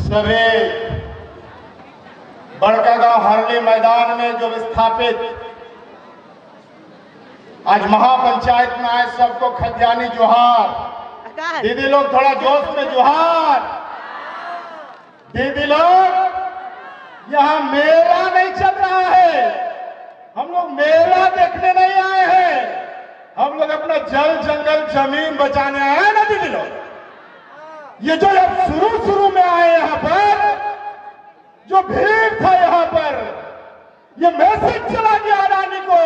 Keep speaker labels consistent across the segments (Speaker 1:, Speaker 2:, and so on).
Speaker 1: सभी बड़कागांव हरली मैदान में जो स्थापित आज महापंचायत में आए सबको खद्यानी जोहार। दीदी लोग थोड़ा जोश में जोहार। दीदी लोग यहाँ मेला नहीं चल रहा है, हम लोग मेला देखने नहीं आए हैं, हम लोग अपना जल जंगल जमीन बचाने आए हैं ना दीदी लोग। ये जो अब शुरू में आए यहाँ पर, जो भीड़ था यहाँ पर, ये मैसेज चला गया अडानी को,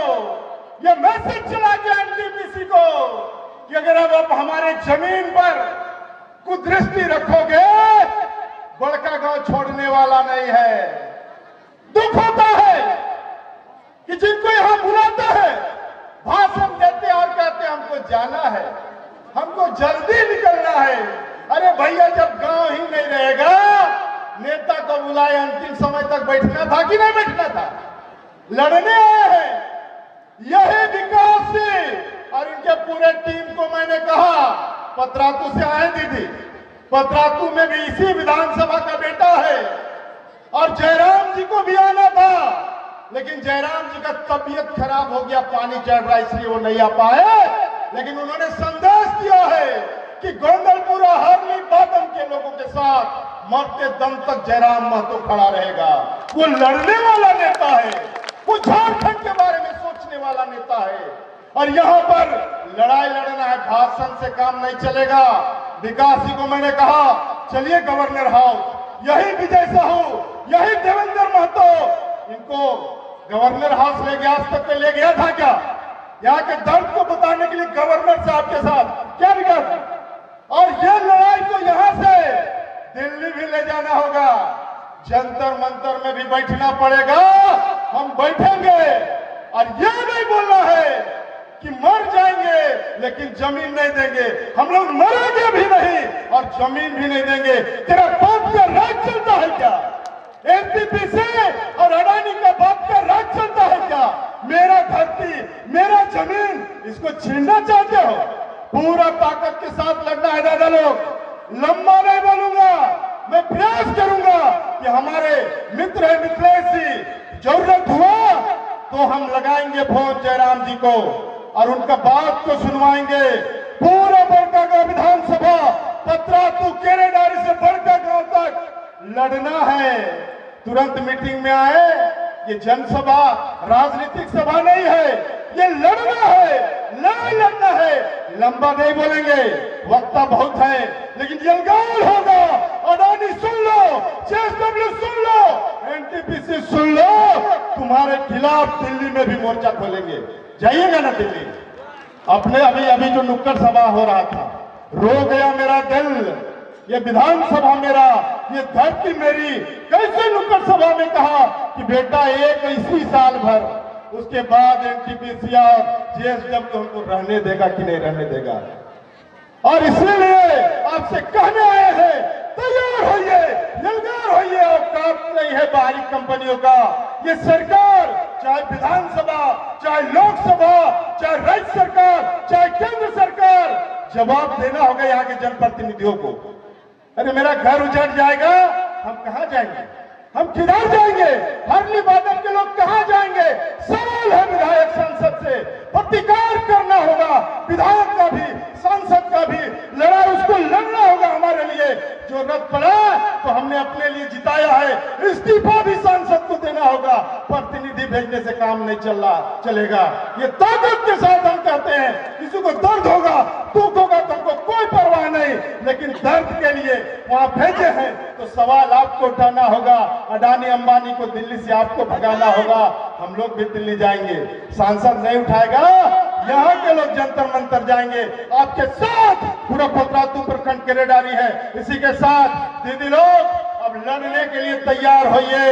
Speaker 1: ये मैसेज चला गया एनटीपीसी को कि अगर अब आप हमारे जमीन पर कुदृष्टि रखोगे, बड़कागांव छोड़ने वाला नहीं है। दुख होता है कि जिनको यहां बुलाते हैं, भाषण देते और कहते हमको जाना है, हमको जल्दी निकलना है। अरे भैया, जब गांव ही नहीं रहेगा, नेता को बुलाए अंतिम समय तक बैठना था कि नहीं बैठना था? लड़ने आए हैं यही विकास से। और इनके पूरे टीम को मैंने कहा, पतरातू से आए दीदी, पतरातू में भी इसी विधानसभा का बेटा है और जयराम जी को भी आना था, लेकिन जयराम जी का तबीयत खराब हो गया, पानी चढ़ रहा, इसलिए वो नहीं आ पाए। लेकिन उन्होंने संदेश दिया है कि गोंदलपुर और हरली बादल के लोगों के साथ मरते दम तक जयराम महतो खड़ा रहेगा। वो लड़ने वाला नेता है, वो झारखंड के बारे में सोचने वाला नेता है। और यहाँ पर लड़ाई लड़ना है, भाषण से काम नहीं चलेगा। विकास जी को मैंने कहा, चलिए गवर्नर हाउस, यही विजय साहू, यही देवेंद्र महतो, इनको गवर्नर हाउस ले गया, आज तक ले गया था क्या? यहाँ के दर्द को बताने के लिए गवर्नर साहब के साथ क्या विकास? और ये लड़ाई को यहाँ से दिल्ली भी ले जाना होगा, जंतर मंतर में भी बैठना पड़ेगा। हम बैठेंगे और ये नहीं बोलना है कि मर जाएंगे लेकिन जमीन नहीं देंगे। हम लोग मरेंगे भी नहीं और जमीन भी नहीं देंगे। तेरा बाप का राज चलता है क्या? एनटीपीसी और अडानी का बाप का राज चलता है क्या? मेरा धरती, मेरा जमीन, इसको छीनना चाहते हो? पूरा ताकत के साथ लड़ना है दादा लोग। लंबा नहीं बोलूंगा, मैं प्रयास करूंगा कि हमारे मित्र है मिथिलेश जी, जरूरत हुआ तो हम लगाएंगे फोन जयराम जी को और उनका बात को सुनवाएंगे। पूरा बड़कागांव विधानसभा, पतरातू केरेडारी से बड़कागांव तक लड़ना है। तुरंत मीटिंग में आए, ये जनसभा राजनीतिक सभा नहीं है, ये लड़ना है, लड़ाई लड़ना है। लंबा नहीं बोलेंगे, वक्ता बहुत है, लेकिन यलगार होगा। अडानी सुन लो, जेएसडब्ल्यू सुन लो, एनटीपीसी सुन लो, तुम्हारे खिलाफ दिल्ली में भी मोर्चा खोलेंगे। जाइएगा ना दिल्ली? अपने अभी जो नुक्कड़ सभा हो रहा था, रो गया मेरा दिल। ये विधानसभा मेरा, ये धरती मेरी। कैसे नुक्कड़ सभा में कहा कि बेटा एक इसी साल भर, उसके बाद एनटीपीसी और जेएसडब्ल्यू हमको रहने देगा कि नहीं रहने देगा। और इसलिए आपसे कहने आए हैं, तैयार होइए, यलगार होइए। औकात नहीं है बाहरी कंपनियों का। ये सरकार, चाहे विधानसभा, चाहे लोकसभा, चाहे राज्य सरकार, चाहे केंद्र सरकार, जवाब देना होगा यहाँ के जनप्रतिनिधियों को। अरे मेरा घर उजड़ जाएगा, हम कहाँ जाएंगे? हम किधर जाएंगे? हरली बादल के लोग कहाँ जाएंगे? सवाल है विधायक सांसद से, प्रतिकार करना होगा। विधायक का भी, सांसद का भी लड़ाई उसको लड़ना होगा हमारे लिए। जो रद्द पड़ा तो हमने अपने लिए जिताया है, इस्तीफा भी सांसद को देना होगा। प्रतिनिधि भेजने से काम नहीं चलेगा। ये ताकत के साथ हम कहते हैं, किसी को दर्द होगा, दुख होगा, तो हमको कोई परवाह नहीं, लेकिन दर्द के लिए वहां भेजे हैं तो सवाल आपको उठाना होगा। अडानी अंबानी को दिल्ली से आपको भगाना होगा। हम लोग भी दिल्ली जाएंगे, सांसद नहीं उठाएगा, यहाँ के लोग जंतर मंतर जाएंगे आपके साथ। पूरा पतरातू प्रखंड केरेडारी है। इसी के साथ दीदी लोग अब लड़ने के लिए तैयार होइए।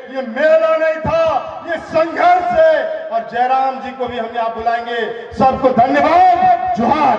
Speaker 1: ये मेला नहीं था, ये संघर्ष है। और जयराम जी को भी हम यहाँ बुलाएंगे। सबको धन्यवाद, जोहार।